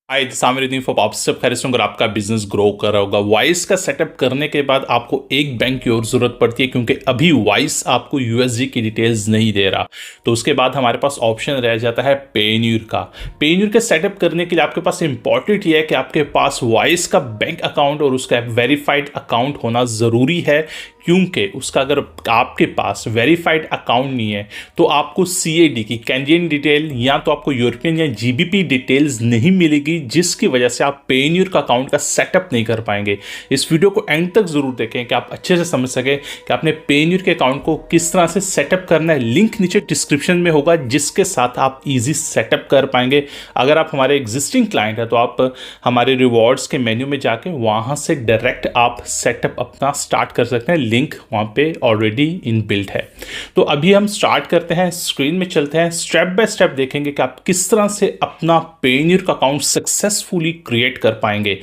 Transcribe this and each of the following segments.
Hi this for आप खैर अगर आपका बिजनेस ग्रो कर रहा होगा। वाइस का सेटअप करने के बाद आपको एक बैंक की और ज़रूरत पड़ती है, क्योंकि अभी वाइस आपको यूएसडी की डिटेल्स नहीं दे रहा। तो उसके बाद हमारे पास ऑप्शन रह जाता है पेन्यूर का। पेन्यूर के सेटअप करने के लिए आपके पास इंपॉर्टेंट ये है कि आपके पास वाइस का बैंक अकाउंट और उसका वेरीफाइड अकाउंट होना ज़रूरी है, क्योंकि उसका अगर आपके पास वेरीफाइड अकाउंट नहीं है तो आपको सीएडी की कैनेडियन डिटेल या तो आपको यूरोपियन या जीबीपी डिटेल्स नहीं मिलेगी, जिसकी वजह से आप पेन्यूर का अकाउंट का सेटअप नहीं कर पाएंगे। इस वीडियो को एंड तक जरूर देखें कि आप अच्छे से समझ सकें कि आपने पेन्यूर के अकाउंट को किस तरह से सेटअप करना है। लिंक नीचे डिस्क्रिप्शन में होगा, जिसके साथ आप इजी सेटअप कर पाएंगे। अगर आप हमारे एग्जिस्टिंग क्लाइंट है तो आप हमारे रिवॉर्ड्स के मेन्यू में जाके वहां से डायरेक्ट आप सेटअप अपना स्टार्ट कर सकते हैं। लिंक वहां पे ऑलरेडी इनबिल्ट है। तो अभी हम स्टार्ट करते हैं, स्क्रीन में चलते हैं, स्टेप बाय स्टेप देखेंगे कि आप किस तरह से अपना पेन्यूर का अकाउंट सक्सेसफुली क्रिएट कर पाएंगे।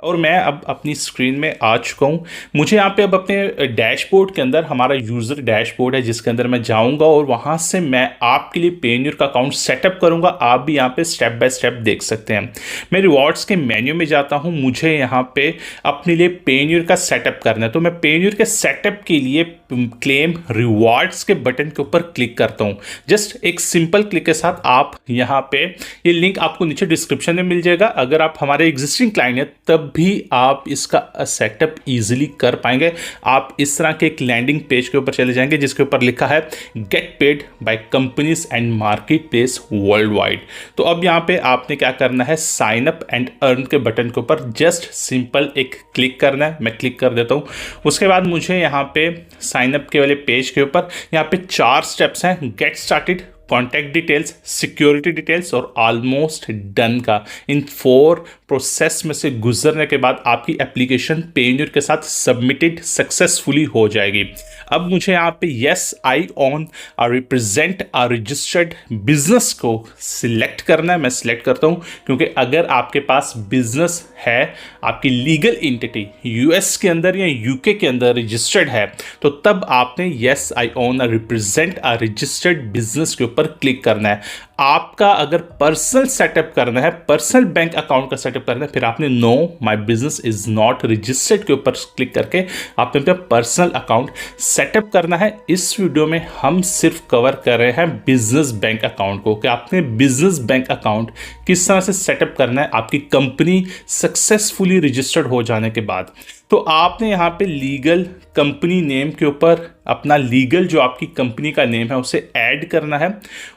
और मैं अब अपनी स्क्रीन में आ चुका हूँ। मुझे यहाँ पे अब अपने डैशबोर्ड के अंदर हमारा यूज़र डैशबोर्ड है, जिसके अंदर मैं जाऊँगा और वहाँ से मैं आपके लिए पेन्यूर का अकाउंट सेटअप करूँगा। आप भी यहाँ पे स्टेप बाय स्टेप देख सकते हैं। मैं रिवॉर्ड्स के मेन्यू में जाता हूँ, मुझे यहाँ पे अपने लिए पेन्यूर का सेटअप करना है। तो मैं पेन्यूर के सेटअप के लिए क्लेम रिवॉर्ड्स के बटन के ऊपर क्लिक करता हूँ। जस्ट एक सिंपल क्लिक के साथ आप यहाँ पे ये लिंक आपको नीचे डिस्क्रिप्शन में मिल जाएगा। अगर आप हमारे एग्जिस्टिंग क्लाइंट हैं तब भी आप इसका सेटअप इजीली कर पाएंगे। आप इस तरह के एक लैंडिंग पेज के ऊपर चले जाएंगे, जिसके ऊपर लिखा है get paid by companies and market place world wide. तो अब यहाँ पे आपने क्या करना है, साइन अप एंड अर्न के बटन के ऊपर जस्ट सिंपल एक क्लिक करना है। मैं क्लिक कर देता हूँ। उसके बाद मुझे यहाँ पे साइन अप के वाले पेज के ऊपर यहाँ पे 4 स्टेप्स हैं, get started, contact details, security details और ऑलमोस्ट डन का। इन 4 प्रोसेस में से गुजरने के बाद आपकी एप्लीकेशन पेन्यूर के साथ सबमिटेड सक्सेसफुली हो जाएगी। अब मुझे यहाँ पे yes I own or represent a registered business को सिलेक्ट करना है। मैं सिलेक्ट करता हूँ, क्योंकि अगर आपके पास बिजनेस है, आपकी लीगल एंटिटी यूएस के अंदर या यूके के अंदर रजिस्टर्ड है, तो तब आपने yes I own or represent a registered business के ऊपर क्लिक करना है। आपका अगर पर्सनल सेटअप करना है, पर्सनल बैंक अकाउंट का सेटअप करना है, फिर आपने no my business is not registered के ऊपर क्लिक करके आपने अपना पर्सनल अकाउंट सेटअप करना है। इस वीडियो में हम सिर्फ कवर कर रहे हैं बिजनेस बैंक अकाउंट को, कि आपने बिजनेस बैंक अकाउंट किस तरह से सेटअप करना है आपकी कंपनी सक्सेसफुली रजिस्टर्ड हो जाने के बाद। तो आपने यहाँ पे लीगल कंपनी नेम के ऊपर अपना लीगल जो आपकी कंपनी का नेम है उसे ऐड करना है।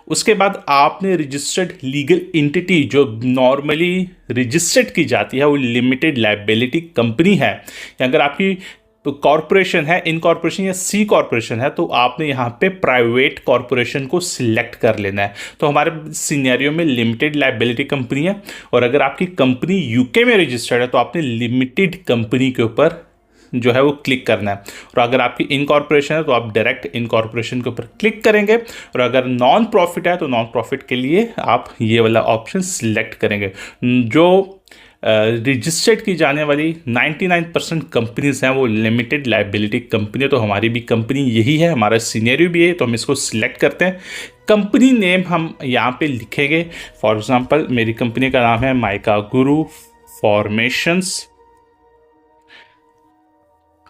उसके बाद आपने रजिस्टर्ड लीगल एंटिटी जो नॉर्मली रजिस्टर्ड की जाती है वो लिमिटेड लायबिलिटी कंपनी है, या अगर आपकी कॉरपोरेशन है, इनकॉर्पोरेशन या सी कॉरपोरेशन है, तो आपने यहाँ पे प्राइवेट कॉरपोरेशन को सिलेक्ट कर लेना है। तो हमारे सिनेरियो में लिमिटेड लायबिलिटी कंपनी है, और अगर आपकी कंपनी यूके में रजिस्टर्ड है तो आपने लिमिटेड कंपनी के ऊपर जो है वो क्लिक करना है। और अगर आपकी इनकॉर्पोरेशन है तो आप डायरेक्ट इनकॉर्पोरेशन के ऊपर क्लिक करेंगे, और अगर नॉन प्रॉफिट है तो नॉन प्रॉफिट के लिए आप ये वाला ऑप्शन सिलेक्ट करेंगे। जो रजिस्टर्ड की जाने वाली 99% कंपनीज हैं वो लिमिटेड लायबिलिटी कंपनी है, तो हमारी भी कंपनी यही है, हमारा सीनियरियो भी है, तो हम इसको सिलेक्ट करते हैं। कंपनी नेम हम यहाँ पे लिखेंगे। फॉर एग्जांपल मेरी कंपनी का नाम है माइका गुरु फॉर्मेशंस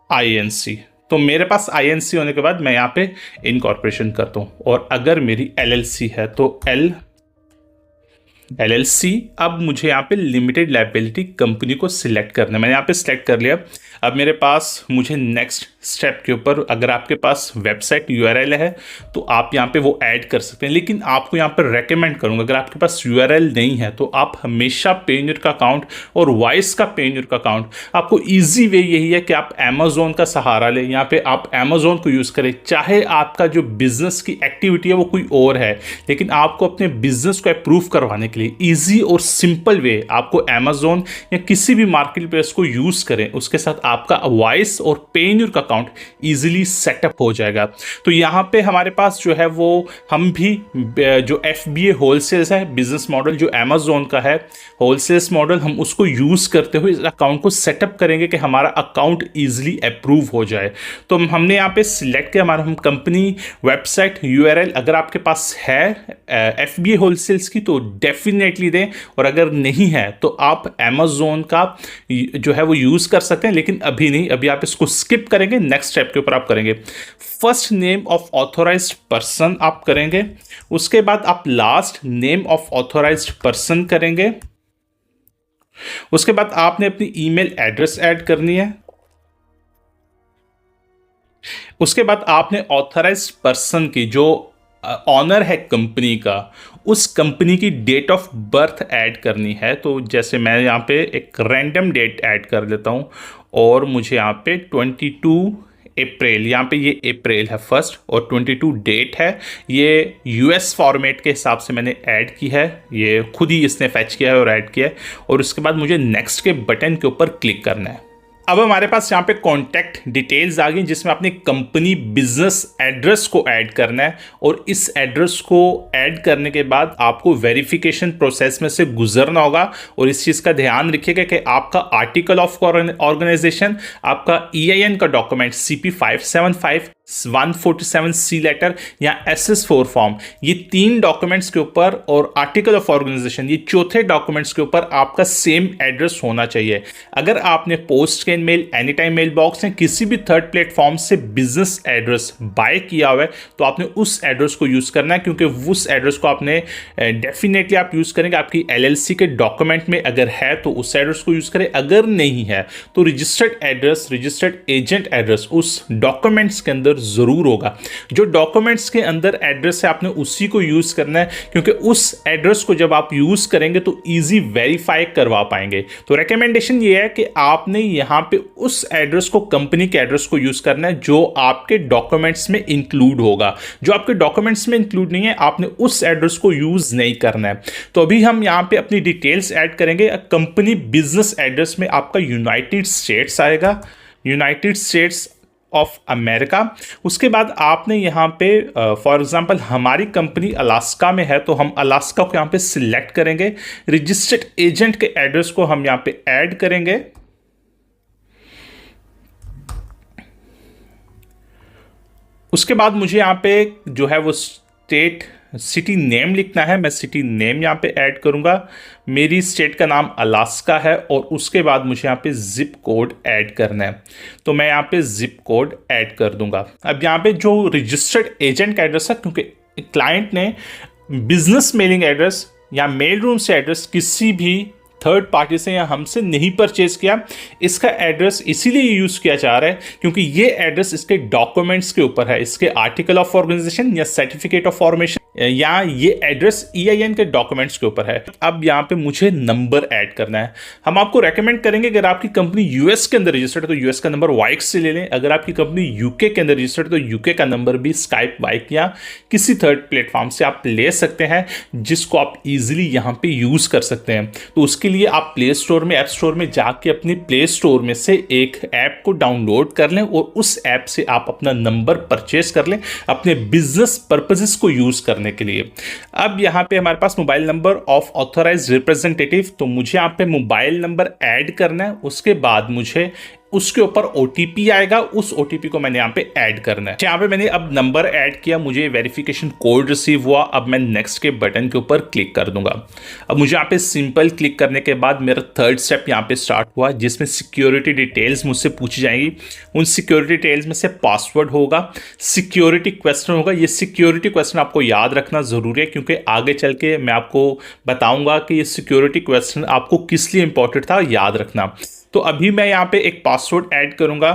INC। तो मेरे पास INC होने के बाद मैं यहाँ पे इनकॉर्पोरेशन करता हूँ। और अगर मेरी LLC है तो LLC। अब मुझे यहाँ पे लिमिटेड लायबिलिटी कंपनी को सिलेक्ट करना है। मैंने यहाँ पे सिलेक्ट कर लिया। अब मेरे पास मुझे नेक्स्ट स्टेप के ऊपर, अगर आपके पास वेबसाइट URL है तो आप यहाँ पे वो ऐड कर सकते हैं, लेकिन आपको यहाँ पर रेकमेंड करूँगा अगर आपके पास URL नहीं है तो आप हमेशा पेन्यूर का अकाउंट और वाइस का पेन्यूर का अकाउंट, आपको ईजी वे यही है कि आप अमेजोन का सहारा लें। यहाँ पे आप अमेजोन को यूज़ करें, चाहे आपका जो बिजनेस की एक्टिविटी है वो कोई और है, लेकिन आपको अपने बिजनेस को अप्रूव करवाने के लिए ईजी और सिंपल वे आपको अमेजोन या किसी भी मार्केट प्लेस को यूज़ करें, उसके साथ आपका वाइस और पेन्यूर का अकाउंट ईजिली सेटअप हो जाएगा। तो यहाँ पे हमारे पास जो है वो हम भी जो FBA होलसेल्स है बिजनेस मॉडल जो अमेजोन का है होलसेल्स मॉडल, हम उसको यूज़ करते हुए इस अकाउंट को सेटअप करेंगे कि हमारा अकाउंट ईजिली अप्रूव हो जाए। तो हमने यहाँ पे सिलेक्ट किया हमारा हम कंपनी वेबसाइट URL अगर आपके पास है FBA होलसेल्स की तो डेफिनेटली दें, और अगर नहीं है तो आप अमेजोन का जो है वो यूज़ कर सकते हैं, लेकिन अभी नहीं, अभी आप इसको स्किप करेंगे, नेक्स्ट स्टेप के ऊपर आप करेंगे। First name of authorized person आप करेंगे, उसके बाद आप last name of authorized person करेंगे, उसके बाद आपने अपनी ईमेल एड्रेस ऐड करनी है, उसके बाद आपने ऑथराइज्ड पर्सन की जो ऑनर है कंपनी का उस कंपनी की डेट ऑफ बर्थ ऐड करनी है। तो जैसे मैं यहाँ पे एक रैंडम डेट ऐड कर देता हूँ और मुझे यहाँ पे 22 अप्रैल, यहाँ पे ये अप्रैल है फर्स्ट और 22 डेट है, ये US फॉर्मेट के हिसाब से मैंने ऐड की है, ये खुद ही इसने फैच किया है और ऐड किया है। और उसके बाद मुझे नेक्स्ट के बटन के ऊपर क्लिक करना है। अब हमारे पास यहाँ पे कॉन्टैक्ट डिटेल्स आ गई जिसमें अपनी कंपनी बिजनेस एड्रेस को ऐड करना है, और इस एड्रेस को ऐड करने के बाद आपको वेरिफिकेशन प्रोसेस में से गुजरना होगा। और इस चीज़ का ध्यान रखिएगा कि आपका आर्टिकल ऑफ ऑर्गेनाइजेशन, आपका EIN का डॉक्यूमेंट CP 575 147C लेटर या SS4 फॉर्म, ये 3 डॉक्यूमेंट्स के ऊपर और आर्टिकल ऑफ ऑर्गेनाइजेशन ये चौथे डॉक्यूमेंट्स के ऊपर आपका सेम एड्रेस होना चाहिए। अगर आपने post can mail, Anytime Mailbox या किसी भी थर्ड प्लेटफॉर्म से बिजनेस एड्रेस बाय किया हुआ है तो आपने उस एड्रेस को यूज़ करना है, क्योंकि उस एड्रेस को आपने डेफिनेटली आप यूज़ करेंगे। आपकी LLC के डॉक्यूमेंट में अगर है तो उस एड्रेस को यूज़ करें, अगर नहीं है तो registered address, registered agent address उस डॉक्यूमेंट्स के अंदर जरूर होगा। जो डॉक्यूमेंट्स के अंदर एड्रेस है आपने उसी को यूज करना है, क्योंकि उस एड्रेस को जब आप यूज करेंगे तो इजी वेरीफाई करवा पाएंगे। तो रिकमेंडेशन ये है कि आपने यहां पे उस एड्रेस को, कंपनी के एड्रेस को यूज करना है जो आपके डॉक्यूमेंट्स में इंक्लूड होगा। जो आपके डॉक्यूमेंट्स में इंक्लूड नहीं है आपने उस एड्रेस को यूज नहीं करना है। तो अभी हम यहां पे अपनी डिटेल्स ऐड करेंगे। कंपनी बिजनेस एड्रेस में आपका यूनाइटेड स्टेट्स आएगा, यूनाइटेड स्टेट्स ऑफ अमेरिका। उसके बाद आपने यहाँ पे फॉर एग्जांपल हमारी कंपनी अलास्का में है तो हम अलास्का को यहाँ पे सिलेक्ट करेंगे। रजिस्टर्ड एजेंट के एड्रेस को हम यहाँ पे ऐड करेंगे। उसके बाद मुझे यहाँ पे जो है वो स्टेट सिटी नेम लिखना है, मैं सिटी नेम यहाँ पे ऐड करूँगा। मेरी स्टेट का नाम अलास्का है और उसके बाद मुझे यहाँ पे जिप कोड ऐड करना है, तो मैं यहाँ पे जिप कोड ऐड कर दूंगा। अब यहाँ पे जो रजिस्टर्ड एजेंट का एड्रेस है, क्योंकि क्लाइंट ने बिजनेस मेलिंग एड्रेस या मेल रूम से एड्रेस किसी भी थर्ड पार्टी से या हमसे नहीं परचेज किया, इसका एड्रेस इसीलिए यूज़ किया जा रहा है क्योंकि ये एड्रेस इसके डॉक्यूमेंट्स के ऊपर है, इसके आर्टिकल ऑफ ऑर्गेनाइजेशन या सर्टिफिकेट ऑफ फॉर्मेशन या ये एड्रेस EIN के डॉक्यूमेंट्स के ऊपर है। अब यहाँ पे मुझे नंबर ऐड करना है। हम आपको रेकमेंड करेंगे अगर आपकी कंपनी US के अंदर रजिस्टर्ड है तो US का नंबर वाइक से ले लें। अगर आपकी कंपनी UK के अंदर रजिस्टर्ड है तो UK का नंबर भी स्काइप, वाइक या किसी थर्ड प्लेटफॉर्म से आप ले सकते हैं, जिसको आप इजीली यहाँ पे यूज़ कर सकते हैं। तो उसके लिए आप प्ले स्टोर में, ऐप स्टोर में जाके अपने प्ले स्टोर में से एक ऐप को डाउनलोड कर लें और उस ऐप से आप अपना नंबर परचेज कर लें अपने बिजनेस पर्पसेस को यूज़ करने के लिए। अब यहां पे हमारे पास mobile number of authorised representative, तो मुझे यहां पे मोबाइल नंबर ऐड करना है। उसके बाद मुझे उसके ऊपर OTP आएगा, उस OTP को मैंने यहाँ पे ऐड करना है। यहाँ पे मैंने अब नंबर ऐड किया, मुझे वेरिफिकेशन कोड रिसीव हुआ। अब मैं नेक्स्ट के बटन के ऊपर क्लिक कर दूंगा। अब मुझे यहाँ पे सिंपल क्लिक करने के बाद मेरा थर्ड स्टेप यहाँ पे स्टार्ट हुआ, जिसमें सिक्योरिटी डिटेल्स मुझसे पूछी जाएंगी। उन सिक्योरिटी डिटेल्स में से पासवर्ड होगा, सिक्योरिटी क्वेश्चन होगा। ये सिक्योरिटी क्वेश्चन आपको याद रखना जरूरी है क्योंकि आगे चल के मैं आपको बताऊंगा कि ये सिक्योरिटी क्वेश्चन आपको किस लिए इंपॉर्टेंट था, याद रखना। तो अभी मैं यहां पे एक पासवर्ड ऐड करूंगा।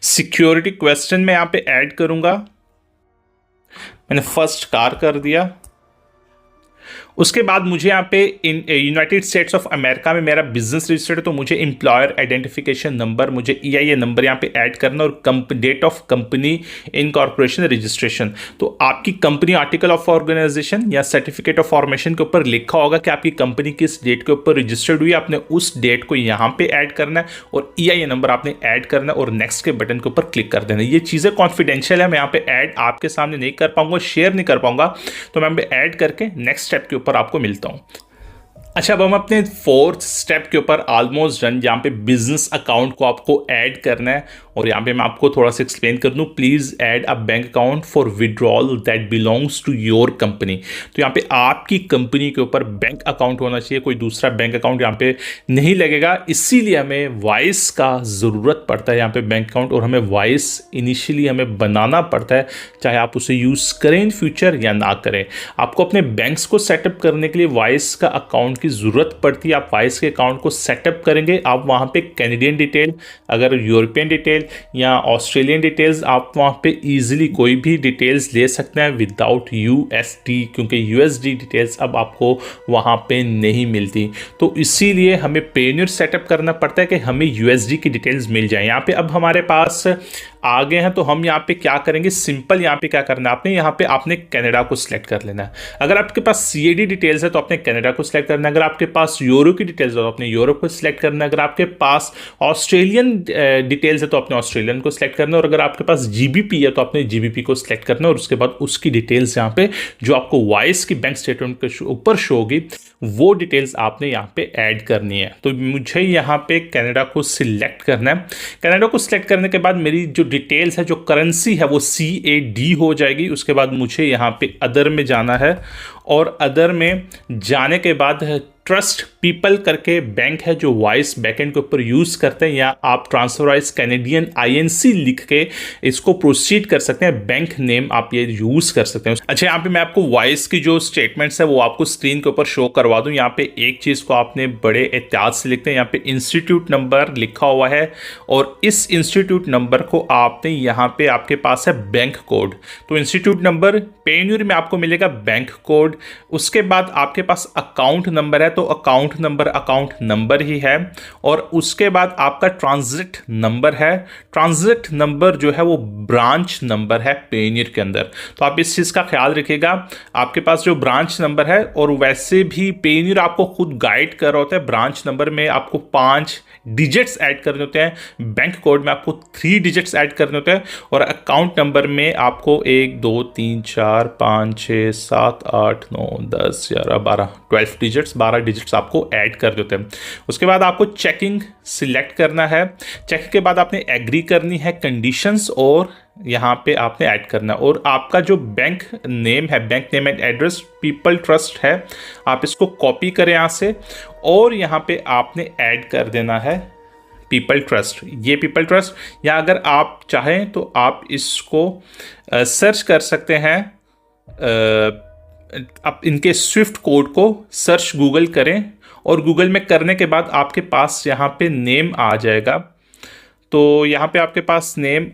सिक्योरिटी क्वेश्चन में यहां पे ऐड करूंगा। मैंने फर्स्ट कार कर दिया। उसके बाद मुझे यहाँ पे in United States of America में मेरा बिजनेस रजिस्टर्ड है, तो मुझे एम्प्लॉयर आइडेंटिफिकेशन नंबर, मुझे EIN नंबर यहाँ पे ऐड करना, और date of company incorporation registration. तो आपकी कंपनी आर्टिकल ऑफ ऑर्गेनाइजेशन या सर्टिफिकेट ऑफ फॉर्मेशन के ऊपर लिखा होगा कि आपकी कंपनी किस डेट के ऊपर रजिस्टर्ड हुई, आपने उस डेट को यहाँ पे ऐड करना है और EIN नंबर आपने ऐड करना है और नेक्स्ट के बटन के ऊपर क्लिक कर देना। ये चीज़ें कॉन्फिडेंशियल है, मैं यहाँ पे ऐड आपके सामने नहीं कर पाऊंगा, शेयर नहीं कर पाऊंगा, तो मैं यहाँ पे ऐड करके नेक्स्ट स्टेप के ऊपर आपको मिलता हूँ। अच्छा, अब हम अपने फोर्थ स्टेप के ऊपर ऑलमोस्ट डन, जहाँ पे बिजनेस अकाउंट को आपको ऐड करना है, और यहाँ पे मैं आपको थोड़ा सा एक्सप्लेन कर दूँ। Please add a bank account for withdrawal that belongs to your company. तो यहाँ पे आपकी कंपनी के ऊपर बैंक अकाउंट होना चाहिए, कोई दूसरा बैंक अकाउंट यहाँ पे नहीं लगेगा, इसीलिए हमें वॉइस का ज़रूरत पड़ता है यहाँ पे बैंक अकाउंट, और हमें वॉइस इनिशियली हमें बनाना पड़ता है, चाहे आप उसे यूज़ करें इन फ्यूचर या ना करें। आपको अपने बैंक्स को सेटअप करने के लिए वॉइस का अकाउंट की ज़रूरत पड़ती है। आप वॉइस के अकाउंट को सेटअप करेंगे, आप वहाँ पे कैनेडियन डिटेल, अगर यूरोपियन डिटेल या ऑस्ट्रेलियन डिटेल्स, आप वहाँ पे इजीली कोई भी डिटेल्स ले सकते हैं विदाउट USD, क्योंकि USD डिटेल्स अब आपको वहाँ पे नहीं मिलती। तो इसीलिए हमें पेयोनियर सेटअप करना पड़ता है कि हमें USD की डिटेल्स मिल जाए। यहाँ पे अब हमारे पास आ गए हैं, तो हम यहाँ पे क्या करेंगे, सिंपल यहाँ पे क्या करना है, आपने यहाँ पे आपने कनाडा को सिलेक्ट कर लेना है। अगर आपके पास CAD डिटेल्स है तो आपने कनाडा को सिलेक्ट करना है, अगर आपके पास यूरो की डिटेल्स है तो आपने यूरो को सिलेक्ट करना है, अगर आपके पास ऑस्ट्रेलियन डिटेल्स है तो आपने ऑस्ट्रेलियन को सिलेक्ट करना है, और अगर आपके पास GBP है तो आपने GBP को सिलेक्ट करना है, और उसके बाद उसकी डिटेल्स यहाँ पे जो आपको वॉइस की बैंक स्टेटमेंट के ऊपर शो होगी वो डिटेल्स आपने यहाँ पे ऐड करनी है। तो मुझे यहाँ पे कनाडा को सिलेक्ट करना है। कनाडा को सिलेक्ट करने के बाद मेरी जो डिटेल्स है, जो करेंसी है वो CAD हो जाएगी। उसके बाद मुझे यहाँ पे अदर में जाना है, और अदर में जाने के बाद ट्रस्ट पीपल करके बैंक है जो वॉइस बैकएंड के ऊपर यूज़ करते हैं, या आप ट्रांसफरवाइज कैनेडियन INC लिख के इसको प्रोसीड कर सकते हैं, बैंक नेम आप ये यूज़ कर सकते हैं। अच्छा, यहाँ पे मैं आपको वॉइस की जो स्टेटमेंट्स है वो आपको स्क्रीन के ऊपर शो करवा दूँ। यहाँ पे एक चीज़ को आपने बड़े एहतियात से लिखते हैं, यहाँ पे इंस्टीट्यूट नंबर लिखा हुआ है, और इस इंस्टीट्यूट नंबर को आपने यहाँ पे आपके पास है बैंक कोड, तो इंस्टीट्यूट नंबर पेयोनियर में आपको मिलेगा बैंक कोड। उसके बाद आपके पास अकाउंट नंबर है, तो अकाउंट नंबर ही है, और उसके बाद आपका ट्रांजिट नंबर है। ट्रांजिट नंबर जो है वो ब्रांच नंबर है पेयोनियर के अंदर, तो आप इस चीज़ का ख्याल रखिएगा। आपके पास जो ब्रांच नंबर है, और वैसे भी पेयोनियर आपको खुद गाइड कर रहा होता है, ब्रांच नंबर में आपको 5 डिजिट्स ऐड करने होते हैं, बैंक कोड में आपको 3 डिजिट्स ऐड करने होते हैं, और अकाउंट नंबर में आपको 1 2 3 4 5 6 7 8 9 10 11 12 12 डिजिट्स 12 डिजिट्स आपको ऐड कर देते हैं। उसके बाद आपको चेकिंग सिलेक्ट करना है। चेक के बाद आपने एग्री करनी है कंडीशंस, और यहाँ पे आपने ऐड करना है, और आपका जो बैंक नेम है, bank name and address people trust है, आप इसको कॉपी करें यहाँ से, और यहाँ पे आपने ऐड कर देना है पीपल ट्रस्ट। ये पीपल ट्रस्ट, या अगर आप चाहें तो आप इसको सर्च कर सकते हैं, आप इनके स्विफ्ट कोड को सर्च गूगल करें, और गूगल में करने के बाद आपके पास यहाँ पे नेम आ जाएगा। तो यहाँ पे आपके पास नेम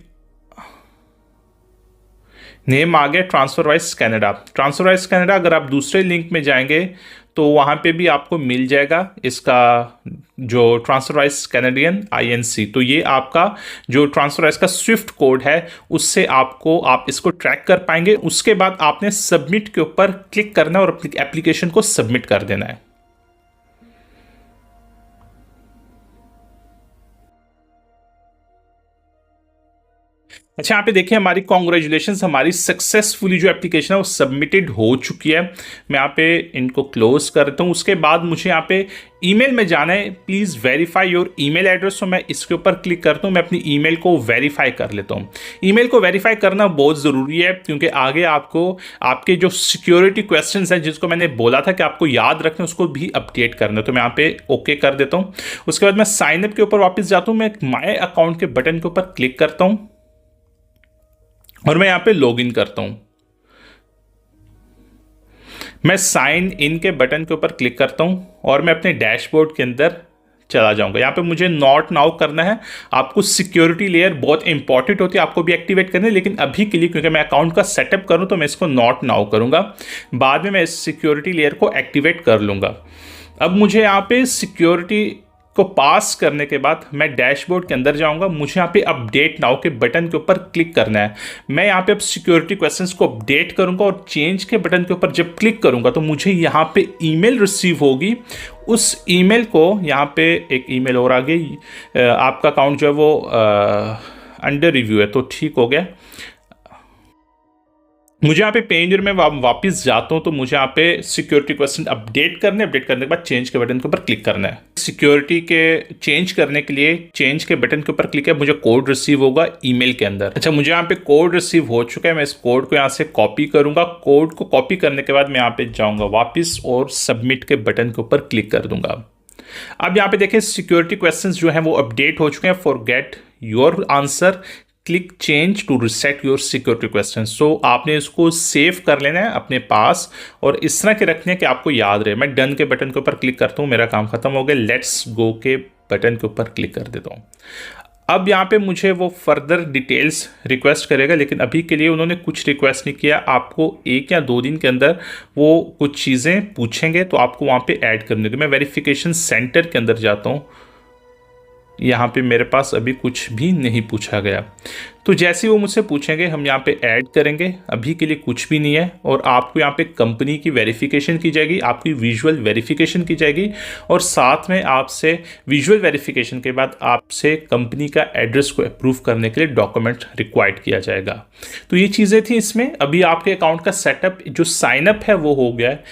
आ गया, ट्रांसफरवाइज कनाडा। अगर आप दूसरे लिंक में जाएंगे तो वहाँ पे भी आपको मिल जाएगा इसका जो ट्रांसफरवाइज कैनेडियन INC। तो ये आपका जो ट्रांसफरवाइज का स्विफ्ट कोड है, उससे आप इसको ट्रैक कर पाएंगे। उसके बाद आपने सबमिट के ऊपर क्लिक करना है और अपनी एप्लीकेशन को सबमिट कर देना है। अच्छा, यहाँ पे देखिए हमारी कॉन्ग्रेचुलेशंस, हमारी सक्सेसफुली जो एप्लीकेशन है वो सबमिटेड हो चुकी है। मैं यहाँ पे इनको क्लोज करता हूँ। उसके बाद मुझे यहाँ पे ईमेल में जाना है, please verify your email address. तो मैं इसके ऊपर क्लिक करता हूँ, मैं अपनी ईमेल को वेरीफाई कर लेता हूँ। ईमेल को वेरीफाई करना बहुत ज़रूरी है, क्योंकि आगे आपको आपके जो सिक्योरिटी क्वेश्चंस हैं जिसको मैंने बोला था कि आपको याद रखना, उसको भी अपडेट करना है। तो मैं यहाँ पे ओके कर देता हूँ। उसके बाद मैं साइनअप के ऊपर वापस जाता हूँ, मैं माय अकाउंट के बटन के ऊपर क्लिक करता हूँ, और मैं यहाँ पे लॉग इन करता हूँ। मैं साइन इन के बटन के ऊपर क्लिक करता हूँ, और मैं अपने डैशबोर्ड के अंदर चला जाऊंगा। यहाँ पे मुझे नॉट नाउ करना है। आपको सिक्योरिटी लेयर बहुत इंपॉर्टेंट होती है, आपको भी एक्टिवेट करनी है, लेकिन अभी के लिए क्योंकि मैं अकाउंट का सेटअप करूँ तो मैं इसको नॉट नाउ करूँगा। बाद में मैं इस सिक्योरिटी लेयर को एक्टिवेट कर लूँगा। अब मुझे यहाँ पे सिक्योरिटी को पास करने के बाद मैं डैशबोर्ड के अंदर जाऊंगा। मुझे यहाँ पे अपडेट नाउ के बटन के ऊपर क्लिक करना है। मैं यहाँ पे अब सिक्योरिटी क्वेश्चंस को अपडेट करूंगा और चेंज के बटन के ऊपर जब क्लिक करूंगा तो मुझे यहाँ पे ईमेल रिसीव होगी। उस ईमेल को यहाँ पे एक ईमेल और आ गई, आपका अकाउंट जो है वो अंडर रिव्यू है, तो ठीक हो गया। मुझे यहाँ पे पेंजर में वापस जाता हूँ तो मुझे यहाँ पे सिक्योरिटी क्वेश्चन अपडेट करने के बाद चेंज के बटन के ऊपर क्लिक करना है। सिक्योरिटी के चेंज करने के लिए चेंज के बटन के ऊपर क्लिक है, मुझे कोड रिसीव होगा ईमेल के अंदर। अच्छा, मुझे यहाँ पे कोड रिसीव हो चुका है। मैं इस कोड को यहाँ से कॉपी करूंगा। कोड को कॉपी करने के बाद मैं यहाँ पे जाऊँगा वापस और सबमिट के बटन के ऊपर क्लिक कर दूंगा। अब यहाँ पे देखें सिक्योरिटी क्वेश्चंस जो हैं वो अपडेट हो चुके हैं। Forget your answer, click change to reset your security question. So आपने इसको सेव कर लेना है अपने पास और इस तरह के रखने हैं कि आपको याद रहे। मैं डन के बटन के ऊपर क्लिक करता हूँ, मेरा काम खत्म हो गया। लेट्स गो के बटन के ऊपर क्लिक कर देता हूँ। अब यहाँ पे मुझे वो फर्दर डिटेल्स रिक्वेस्ट करेगा, लेकिन अभी के लिए उन्होंने कुछ रिक्वेस्ट नहीं किया। आपको 1 या 2 दिन के अंदर वो कुछ चीज़ें पूछेंगे तो आपको वहाँ पे ऐड करने होगी। मैं वेरिफिकेशन सेंटर के अंदर जाता हूँ। यहाँ पे मेरे पास अभी कुछ भी नहीं पूछा गया, तो जैसे ही वो मुझसे पूछेंगे हम यहाँ पे ऐड करेंगे। अभी के लिए कुछ भी नहीं है। और आपको यहाँ पे कंपनी की वेरिफिकेशन की जाएगी, आपकी विजुअल वेरिफिकेशन की जाएगी और साथ में आपसे विजुअल वेरिफिकेशन के बाद आपसे कंपनी का एड्रेस को अप्रूव करने के लिए डॉक्यूमेंट रिक्वायर्ड किया जाएगा। तो ये चीज़ें थी इसमें। अभी आपके अकाउंट का सेटअप जो साइनअप है वो हो गया है।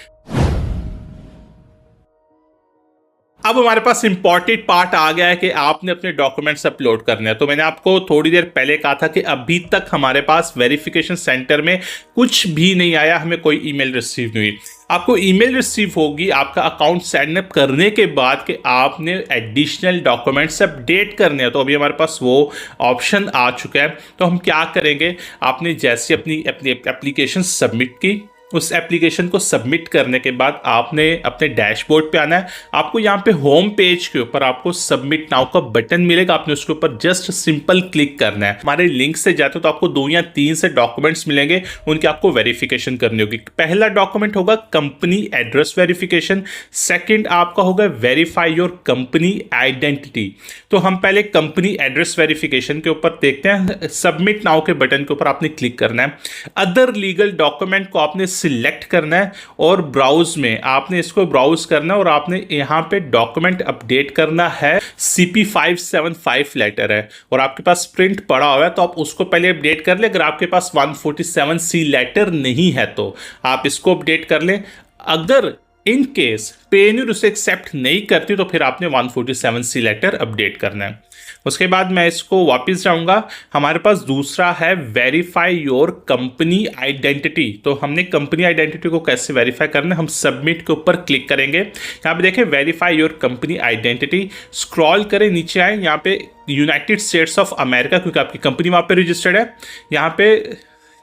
अब हमारे पास इंपॉर्टेंट पार्ट आ गया है कि आपने अपने डॉक्यूमेंट्स अपलोड करने हैं। तो मैंने आपको थोड़ी देर पहले कहा था कि अभी तक हमारे पास वेरिफिकेशन सेंटर में कुछ भी नहीं आया, हमें कोई ईमेल रिसीव नहीं हुई। आपको ईमेल रिसीव होगी आपका अकाउंट साइन अप करने के बाद कि आपने एडिशनल डॉक्यूमेंट्स अपडेट करने हैं। तो अभी हमारे पास वो ऑप्शन आ चुका है। तो हम क्या करेंगे, आपने जैसे अपनी एप्लीकेशन सबमिट की, उस एप्लीकेशन को सबमिट करने के बाद आपने अपने डैशबोर्ड पे आना है। आपको यहाँ पे होम पेज के ऊपर आपको सबमिट नाउ का बटन मिलेगा, आपने उसके ऊपर जस्ट सिंपल क्लिक करना है। हमारे लिंक से जाते हो तो आपको 2 या 3 से डॉक्यूमेंट्स मिलेंगे, उनकी आपको वेरिफिकेशन करनी होगी। पहला डॉक्यूमेंट होगा कंपनी एड्रेस वेरिफिकेशन, सेकेंड आपका होगा वेरीफाई योर कंपनी आइडेंटिटी। तो हम पहले कंपनी एड्रेस वेरिफिकेशन के ऊपर देखते हैं। सबमिट नाउ के बटन के ऊपर आपने क्लिक करना है। अदर लीगल डॉक्यूमेंट को आपने सिलेक्ट करना है और ब्राउज में आपने इसको ब्राउज करना है और आपने यहाँ पे डॉक्यूमेंट अपडेट करना है। CP575 लेटर है और आपके पास प्रिंट पड़ा हुआ है तो आप उसको पहले अपडेट कर ले। अगर आपके पास 147C लेटर नहीं है तो आप इसको अपडेट कर लें। अगर इन केस पेन्यूर उसे एक्सेप्ट नहीं करती तो फिर आपने 147C लेटर अपडेट करना है। उसके बाद मैं इसको वापस जाऊंगा। हमारे पास दूसरा है वेरीफाई योर कंपनी आइडेंटिटी। तो हमने कंपनी आइडेंटिटी को कैसे वेरीफाई करना है, हम सबमिट के ऊपर क्लिक करेंगे। यहाँ पे देखें verify your company identity, scroll करें नीचे आए, यहाँ पे यूनाइटेड स्टेट्स ऑफ अमेरिका क्योंकि आपकी कंपनी वहाँ पे रजिस्टर्ड है। यहाँ पे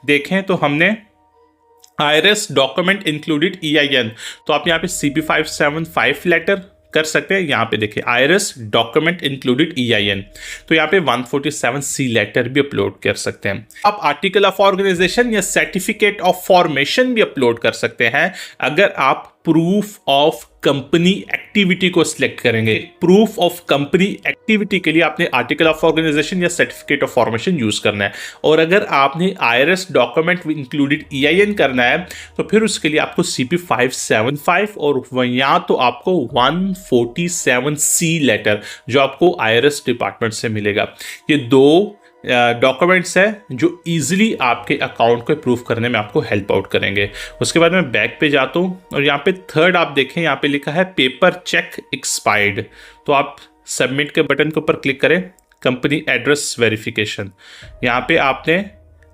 देखें तो हमने IRS डॉक्यूमेंट इंक्लूडेड EIN, तो आप यहाँ पे CP575 लेटर कर सकते हैं। यहाँ पे देखिए IRS डॉक्यूमेंट इंक्लूडेड EIN, तो यहाँ पे 147C लेटर भी अपलोड कर सकते हैं। आप आर्टिकल ऑफ ऑर्गेनाइजेशन या सर्टिफिकेट ऑफ फॉर्मेशन भी अपलोड कर सकते हैं अगर आप प्रूफ ऑफ कंपनी एक्टिविटी को सिलेक्ट करेंगे। प्रूफ ऑफ कंपनी एक्टिविटी के लिए आपने आर्टिकल ऑफ ऑर्गेनाइजेशन या सर्टिफिकेट ऑफ फॉर्मेशन यूज करना है। और अगर आपने IRS डॉक्यूमेंट इंक्लूडेड EIN करना है तो फिर उसके लिए आपको CP575 और यहाँ तो आपको 147C लेटर जो आपको IRS डिपार्टमेंट से मिलेगा। ये 2 डॉक्यूमेंट्स है जो इजीली आपके अकाउंट को अप्रूव करने में आपको हेल्प आउट करेंगे। उसके बाद मैं बैक पे जाता हूँ और यहाँ पे थर्ड आप देखें, यहाँ पे लिखा है पेपर चेक एक्सपायर्ड। तो आप सबमिट के बटन के ऊपर क्लिक करें, कंपनी एड्रेस वेरिफिकेशन। यहाँ पे आपने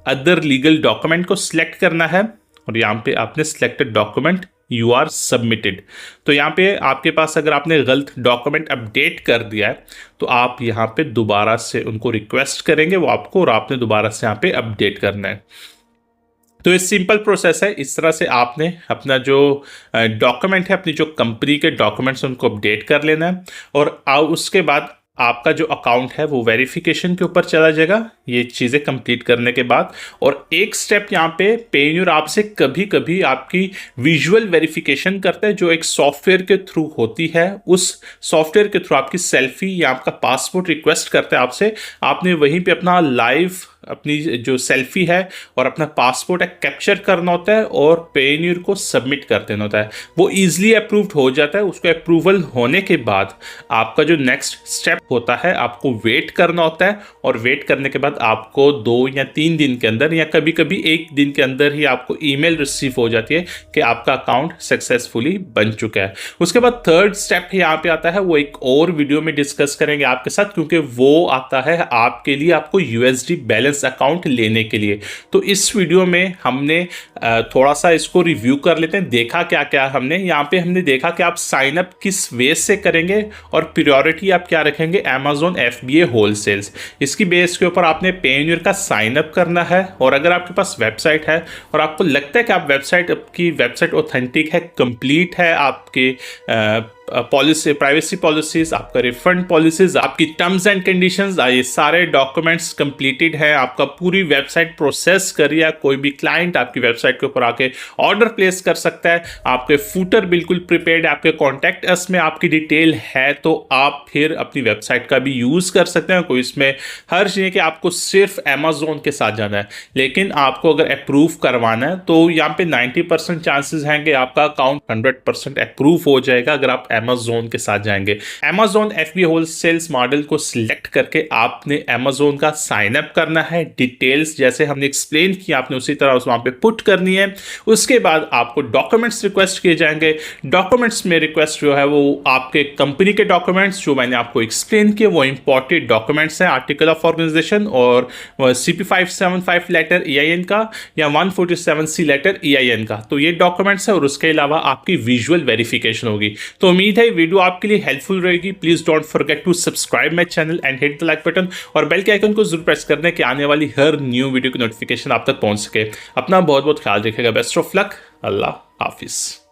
अदर लीगल डॉक्यूमेंट को सिलेक्ट करना है और यहाँ पे आपने selected document you are submitted. तो यहाँ पे आपके पास अगर आपने गलत डॉक्यूमेंट अपडेट कर दिया है तो आप यहाँ पे दोबारा से उनको रिक्वेस्ट करेंगे वो आपको, और आपने दोबारा से यहाँ पे अपडेट करना है। तो ये सिंपल प्रोसेस है। इस तरह से आपने अपना जो डॉक्यूमेंट है, अपनी जो कंपनी के डॉक्यूमेंट्स उनको अपडेट कर लेना है, और उसके बाद आपका जो अकाउंट है वो वेरिफिकेशन के ऊपर चला जाएगा ये चीज़ें कंप्लीट करने के बाद। और एक स्टेप यहाँ पे पेन्यूर आपसे कभी कभी आपकी विजुअल वेरिफिकेशन करता है, जो एक सॉफ्टवेयर के थ्रू होती है। उस सॉफ्टवेयर के थ्रू आपकी सेल्फी या आपका पासपोर्ट रिक्वेस्ट करते हैं आपसे। आपने वहीं पे अपना लाइव अपनी जो सेल्फी है और अपना पासपोर्ट है कैप्चर करना होता है और पेन्यूर को सबमिट कर देना होता है। वो ईजिली अप्रूव्ड हो जाता है। उसको अप्रूवल होने के बाद आपका जो नेक्स्ट स्टेप होता है, आपको वेट करना होता है, और वेट करने के बाद आपको 2 या 3 दिन के अंदर या कभी कभी 1 दिन के अंदर ही आपको ईमेल रिसीव हो जाती है कि आपका अकाउंट सक्सेसफुली बन चुका है। उसके बाद थर्ड स्टेप यहाँ पे आता है, वो एक और वीडियो में डिस्कस करेंगे आपके साथ, क्योंकि वो आता है आपके लिए आपको यूएसडी बैलेंस अकाउंट लेने के लिए। तो इस वीडियो में हमने थोड़ा सा इसको रिव्यू कर लेते हैं। देखा क्या क्या हमने यहाँ पे, हमने देखा कि आप साइन अप किस वे से करेंगे और प्रायोरिटी आप क्या रखेंगे, Amazon FBA होलसेल्स। इसकी बेस के ऊपर आपने पेन्यूर का साइन अप करना है। और अगर आपके पास वेबसाइट है और आपको लगता है कि आपकी वेबसाइट ऑथेंटिक है, कंप्लीट है, आपके पॉलिसी, प्राइवेसी पॉलिसीज, आपका रिफंड पॉलिसीज, आपकी टर्म्स एंड कंडीशंस, ये सारे डॉक्यूमेंट्स कंप्लीटेड है, आपका पूरी वेबसाइट प्रोसेस करिए, कोई भी क्लाइंट आपकी वेबसाइट के ऊपर आके ऑर्डर प्लेस कर सकता है, आपके फूटर बिल्कुल प्रिपेयर्ड, आपके कॉन्टैक्ट अस में आपकी डिटेल है, तो आप फिर अपनी वेबसाइट का भी यूज़ कर सकते हैं। कोई इसमें हर्ज नहीं है कि आपको सिर्फ अमेजोन के साथ जाना है। लेकिन आपको अगर अप्रूव करवाना है तो यहाँ पे 90% चांसेस हैं कि आपका अकाउंट 100% अप्रूव हो जाएगा अगर आप Amazon के साथ जाएंगे। Amazon FBA होलसेल्स मॉडल को सिलेक्ट करके आपने Amazon का साइन अप करना है। डिटेल्स जैसे हमने एक्सप्लेन किया आपने उसी तरह उस वहां पे पुट करनी है। उसके बाद आपको डॉक्यूमेंट्स रिक्वेस्ट किए जाएंगे। डॉक्यूमेंट्स में रिक्वेस्ट जो है वो आपके कंपनी के डॉक्यूमेंट्स जो मैंने आपको एक्सप्लेन किए वो इंपॉर्टेंट डॉक्यूमेंट्स हैं, आर्टिकल ऑफ ऑर्गेनाइजेशन और CP575 लेटर EIN का या 147C लेटर EIN का। तो ये डॉक्यूमेंट्स है और उसके अलावा आपकी विजुअल वेरिफिकेशन होगी। तो उम्मीद है वीडियो आपके लिए हेल्पफुल रहेगी। Please don't forget to subscribe my channel and hit the like button और बेल के आइकन को जरूर प्रेस कर दें कि आने वाली हर न्यू वीडियो की नोटिफिकेशन आप तक पहुंच सके। अपना बहुत बहुत ख्याल रखिएगा। Best of luck. अल्लाह हाफिज।